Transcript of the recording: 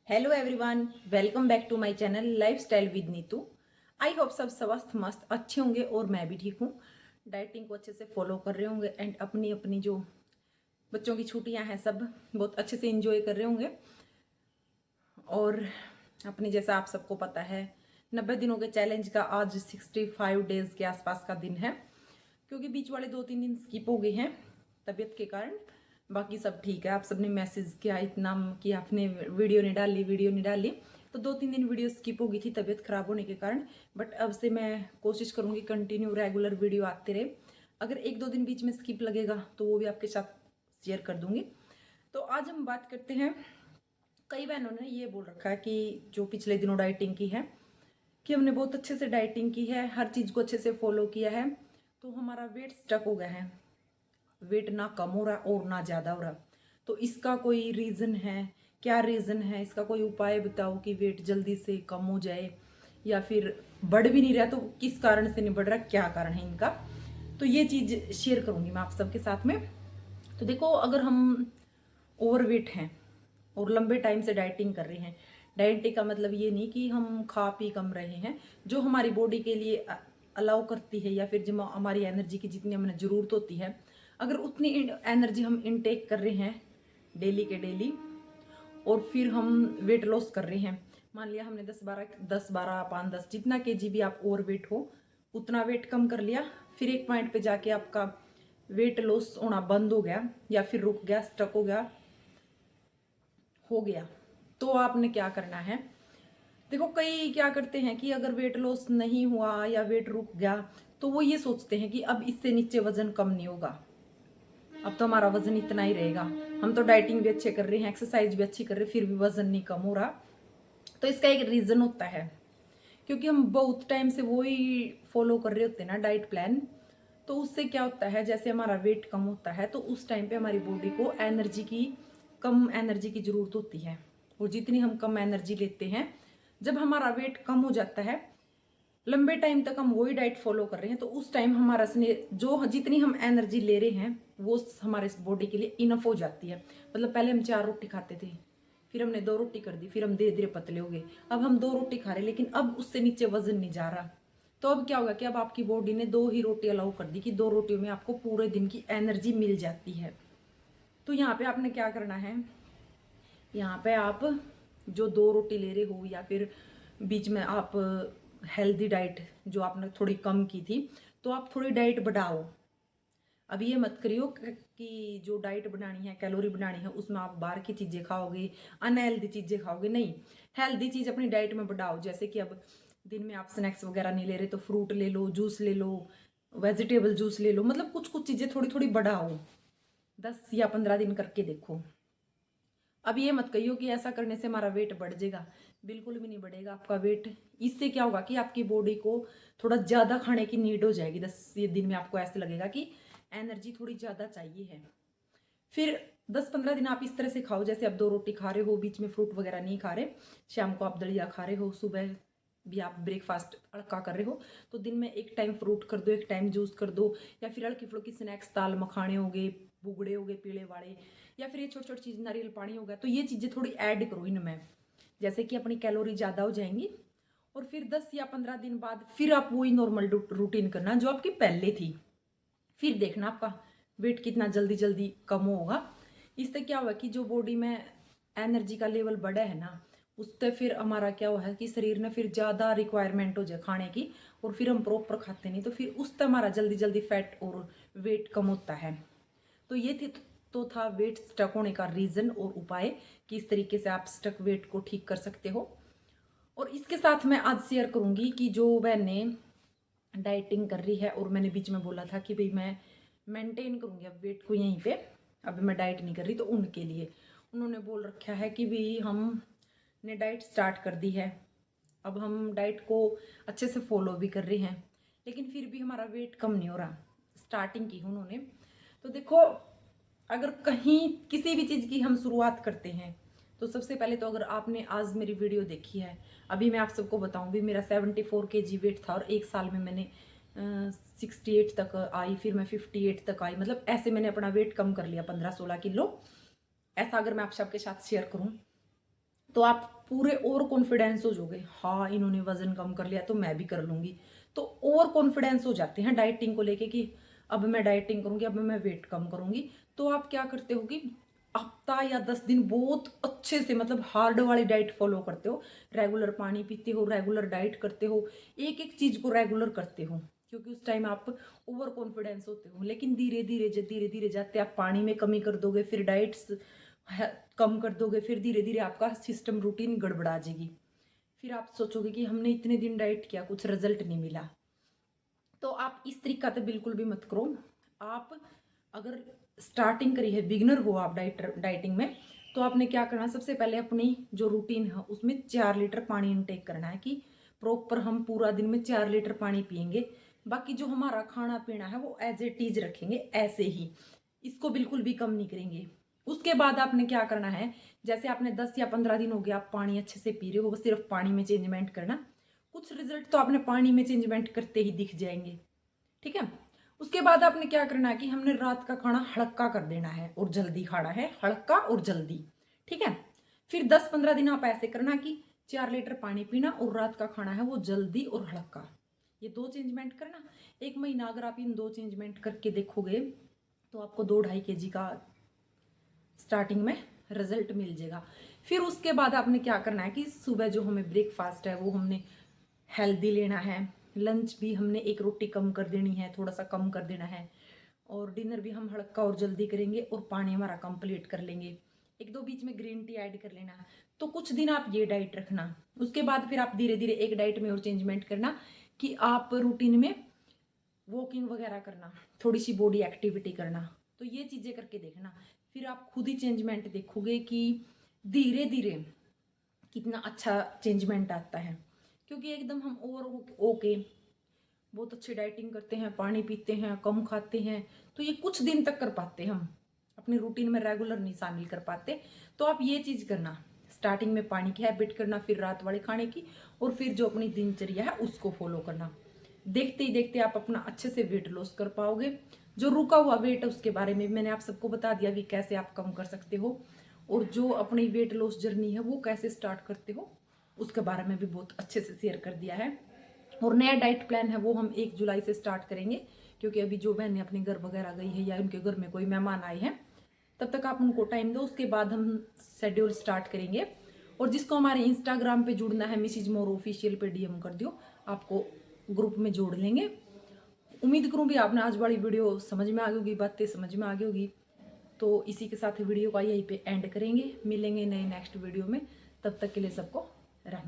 Hello everyone, welcome back to my channel lifestyle with Neetu. I hope सब स्वस्थ मस्त अच्छे होंगे और मैं भी ठीक हूँ। डाइटिंग को अच्छे से फॉलो कर रहे होंगे एंड अपनी अपनी जो बच्चों की छुट्टियां हैं सब बहुत अच्छे से एंजॉय कर रहे होंगे। और अपनी जैसा आप सबको पता है 90 दिनों के चैलेंज का आज 65 डेज के आसपास का दिन है, क्योंकि बीच वाले 2-3 दिन स्किप हो गए हैं तबीयत के कारण। बाकी सब ठीक है। आप सबने मैसेज किया इतना कि आपने वीडियो नहीं डाली, तो 2-3 दिन वीडियो स्किप हो गई थी तबीयत खराब होने के कारण। बट अब से मैं कोशिश करूँगी कंटिन्यू रेगुलर वीडियो आते रहे। अगर 1-2 दिन बीच में स्किप लगेगा तो वो भी आपके साथ शेयर कर दूँगी। तो आज हम बात करते हैं, कई बहनों ने ये बोल रखा है कि जो पिछले दिनों डाइटिंग की है कि हमने बहुत अच्छे से डाइटिंग की है, हर चीज़ को अच्छे से फॉलो किया है, तो हमारा वेट स्टक हो गया है, वेट ना कम हो रहा और ना ज़्यादा हो रहा। तो इसका कोई रीज़न है? क्या रीज़न है इसका? कोई उपाय बताओ कि वेट जल्दी से कम हो जाए, या फिर बढ़ भी नहीं रहा तो किस कारण से नहीं बढ़ रहा, क्या कारण है इनका। तो ये चीज़ शेयर करूँगी मैं आप सबके साथ में। तो देखो, अगर हम ओवरवेट हैं और लंबे टाइम से डाइटिंग कर रहे हैं, डाइटिंग का मतलब ये नहीं कि हम खा पी कम रहे हैं, जो हमारी बॉडी के लिए अलाउ करती है या फिर जो हमारी एनर्जी की जितनी हमें ज़रूरत होती है, अगर उतनी एनर्जी हम इनटेक कर रहे हैं डेली के डेली, और फिर हम वेट लॉस कर रहे हैं, मान लिया हमने 10-12 5-10 जितना केजी भी आप ओवर वेट हो उतना वेट कम कर लिया, फिर एक पॉइंट पे जाके आपका वेट लॉस होना बंद हो गया या फिर रुक गया, स्टक हो गया, तो आपने क्या करना है। देखो, कई क्या करते हैं कि अगर वेट लॉस नहीं हुआ या वेट रुक गया तो वो ये सोचते हैं कि अब इससे नीचे वजन कम नहीं होगा, अब तो हमारा वजन इतना ही रहेगा, हम तो डाइटिंग भी अच्छे कर रहे हैं, एक्सरसाइज भी अच्छी कर रहे हैं, फिर भी वजन नहीं कम हो रहा। तो इसका एक रीज़न होता है, क्योंकि हम बहुत टाइम से वो ही फॉलो कर रहे होते हैं ना डाइट प्लान। तो उससे क्या होता है, जैसे हमारा वेट कम होता है तो उस टाइम पे हमारी बॉडी को कम एनर्जी की ज़रूरत होती है, और जितनी हम कम एनर्जी लेते हैं, जब हमारा वेट कम हो जाता है, लंबे टाइम तक हम वही डाइट फॉलो कर रहे हैं, तो उस टाइम हमारा जो जितनी हम एनर्जी ले रहे हैं वो हमारे बॉडी के लिए इनफ हो जाती है। मतलब पहले हम 4 रोटी खाते थे, फिर हमने 2 रोटी कर दी, फिर हम धीरे धीरे पतले हो गए, अब हम 2 रोटी खा रहे हैं, लेकिन अब उससे नीचे वजन नहीं जा रहा। तो अब क्या होगा कि अब आपकी बॉडी ने 2 ही रोटी अलाउ कर दी कि 2 रोटियों में आपको पूरे दिन की एनर्जी मिल जाती है। तो यहाँ पे आपने क्या करना है, यहाँ पे आप जो 2 रोटी ले रहे हो या फिर बीच में आप हेल्दी डाइट जो आपने थोड़ी कम की थी, तो आप थोड़ी डाइट बढ़ाओ। अब ये मत करियो कि जो डाइट बनानी है, कैलोरी बनानी है, उसमें आप बाहर की चीज़ें खाओगे, अनहेल्दी चीज़ें खाओगे। नहीं, हेल्दी चीज़ अपनी डाइट में बढ़ाओ। जैसे कि अब दिन में आप स्नैक्स वगैरह नहीं ले रहे तो फ्रूट ले लो, जूस ले लो, वेजिटेबल जूस ले लो, मतलब कुछ कुछ चीज़ें थोड़ी थोड़ी बढ़ाओ। 10 या 15 दिन करके देखो। अब ये मत कहियो कि ऐसा करने से हमारा वेट बढ़ जाएगा, बिल्कुल भी नहीं बढ़ेगा आपका वेट। इससे क्या होगा कि आपकी बॉडी को थोड़ा ज़्यादा खाने की नीड हो जाएगी। 10 दिन में आपको ऐसे लगेगा कि एनर्जी थोड़ी ज़्यादा चाहिए है। फिर 10-15 दिन आप इस तरह से खाओ, जैसे आप 2 रोटी खा रहे हो, बीच में फ्रूट वगैरह नहीं खा रहे, शाम को आप दलिया खा रहे हो, सुबह भी आप ब्रेकफास्ट हल्का कर रहे हो, तो दिन में एक टाइम फ्रूट कर दो, एक टाइम जूस कर दो, या फिर हल्की फुल्की स्नैक्स, दाल मखाने हो गए, बुगड़े हो गए पीले वाले, या फिर ये छोटी छोटी चीज़, नारियल पानी हो गया, तो ये चीज़ें थोड़ी ऐड करो इनमें, जैसे कि अपनी कैलोरी ज़्यादा हो जाएंगी। और फिर 10 या 15 दिन बाद फिर आप वही नॉर्मल रूटीन करना जो आपकी पहले थी। फिर देखना आपका वेट कितना जल्दी जल्दी कम होगा। इससे क्या होगा कि जो बॉडी में एनर्जी का लेवल बढ़ा है ना, उससे फिर हमारा क्या हुआ है कि शरीर ने फिर ज़्यादा रिक्वायरमेंट हो जाए खाने की, और फिर हम प्रॉपर खाते नहीं, तो फिर उससे हमारा जल्दी जल्दी फैट और वेट कम होता है। तो ये थी तो था वेट स्टक होने का रीज़न और उपाय, कि इस तरीके से आप स्टक वेट को ठीक कर सकते हो। और इसके साथ मैं आज शेयर करूँगी कि जो मैंने डाइटिंग कर रही है और मैंने बीच में बोला था कि भाई मैं मेंटेन करूँगी अब वेट को यहीं पे, अभी मैं डाइट नहीं कर रही, तो उनके लिए उन्होंने बोल रखा है कि भाई हमने डाइट स्टार्ट कर दी है, अब हम डाइट को अच्छे से फॉलो भी कर रहे हैं, लेकिन फिर भी हमारा वेट कम नहीं हो रहा। स्टार्टिंग की उन्होंने। तो देखो, अगर कहीं किसी भी चीज़ की हम शुरुआत करते हैं, तो सबसे पहले तो अगर आपने आज मेरी वीडियो देखी है, अभी मैं आप सबको बताऊं भी, मेरा 74 kg वेट था और 1 साल में मैंने 68 तक आई, फिर मैं 58 तक आई, मतलब ऐसे मैंने अपना वेट कम कर लिया 15-16 किलो। ऐसा अगर मैं आप सबके साथ शेयर करूं, तो आप पूरे और कॉन्फिडेंस हो जाओगे, हाँ इन्होंने वजन कम कर लिया तो मैं भी कर लूंगी। तो ओवर कॉन्फिडेंस हो जाते हैं डाइटिंग को लेके कि अब मैं डाइटिंग करूंगी, अब मैं वेट कम करूंगी। तो आप क्या करते हो कि हफ्ता या 10 दिन बहुत अच्छे से मतलब हार्ड वाली डाइट फॉलो करते हो, रेगुलर पानी पीते हो, रेगुलर डाइट करते हो, एक एक चीज को रेगुलर करते हो, क्योंकि उस टाइम आप ओवर कॉन्फिडेंस होते हो। लेकिन धीरे धीरे जाते आप पानी में कमी कर दोगे, फिर डाइट्स कम कर दोगे, फिर धीरे धीरे आपका सिस्टम रूटीन गड़बड़ा जाएगी। फिर आप सोचोगे कि हमने इतने दिन डाइट किया, कुछ रिजल्ट नहीं मिला। तो आप इस तरीका से बिल्कुल भी मत करो। आप अगर स्टार्टिंग करी है, बिगिनर हो आप डाइटिंग में, तो आपने क्या करना है, सबसे पहले अपनी जो रूटीन है उसमें 4 लीटर पानी इनटेक करना है, कि प्रॉपर हम पूरा दिन में 4 लीटर पानी पियेंगे। बाकी जो हमारा खाना पीना है वो एज ए टीज रखेंगे ऐसे ही, इसको बिल्कुल भी कम नहीं करेंगे। उसके बाद आपने क्या करना है, जैसे आपने 10 या 15 दिन हो गया आप पानी अच्छे से पी रहे हो, बस सिर्फ पानी में चेंजमेंट करना, कुछ रिजल्ट तो आपने पानी में चेंजमेंट करते ही दिख जाएंगे। ठीक है। उसके बाद आपने क्या करना है कि हमने रात का खाना हल्का कर देना है और जल्दी खाना है, हल्का और जल्दी। ठीक है। फिर 10-15 दिन आप ऐसे करना कि 4 लीटर पानी पीना और रात का खाना है वो जल्दी और हल्का, ये 2 चेंजमेंट करना। 1 महीना अगर आप इन 2 चेंजमेंट करके देखोगे तो आपको 2-2.5 kg का स्टार्टिंग में रिजल्ट मिल जाएगा। फिर उसके बाद आपने क्या करना है कि सुबह जो हमें ब्रेकफास्ट है वो हमने हेल्दी लेना है, लंच भी हमने 1 रोटी कम कर देनी है, थोड़ा सा कम कर देना है, और डिनर भी हम हल्का और जल्दी करेंगे और पानी हमारा कंप्लीट कर लेंगे, 1-2 बीच में ग्रीन टी ऐड कर लेना। तो कुछ दिन आप ये डाइट रखना, उसके बाद फिर आप धीरे धीरे एक डाइट में और चेंजमेंट करना कि आप रूटीन में वॉकिंग वगैरह करना, थोड़ी सी बॉडी एक्टिविटी करना। तो ये चीज़ें करके देखना, फिर आप खुद ही चेंजमेंट देखोगे कि धीरे धीरे कितना अच्छा चेंजमेंट आता है। क्योंकि एकदम हम ओवर ओके बहुत अच्छी डाइटिंग करते हैं, पानी पीते हैं, कम खाते हैं, तो ये कुछ दिन तक कर पाते हैं, हम अपनी रूटीन में रेगुलर नहीं शामिल कर पाते। तो आप ये चीज़ करना, स्टार्टिंग में पानी की हैबिट करना, फिर रात वाले खाने की, और फिर जो अपनी दिनचर्या है उसको फॉलो करना। देखते ही देखते आप अपना अच्छे से वेट लॉस कर पाओगे। जो रुका हुआ वेट है उसके बारे में मैंने आप सबको बता दिया कि कैसे आप कम कर सकते हो, और जो अपनी वेट लॉस जर्नी है वो कैसे स्टार्ट करते हो उसके बारे में भी बहुत अच्छे से शेयर कर दिया है। और नया डाइट प्लान है वो हम 1 जुलाई से स्टार्ट करेंगे, क्योंकि अभी जो बहनें अपने घर वगैरह गई है या उनके घर में कोई मेहमान आए हैं तब तक आप उनको टाइम दो, उसके बाद हम शेड्यूल स्टार्ट करेंगे। और जिसको हमारे इंस्टाग्राम पे जुड़ना है मिसिज मोर ऑफिशियल पे डीएम कर दियो, आपको ग्रुप में जोड़ लेंगे। उम्मीद करूँ भी आपने आज वाली वीडियो समझ में आ गई होगी, बातें समझ में आ गई होगी। तो इसी के साथ वीडियो का यहीं पे एंड करेंगे, मिलेंगे नए नेक्स्ट वीडियो में, तब तक के लिए सबको रहना।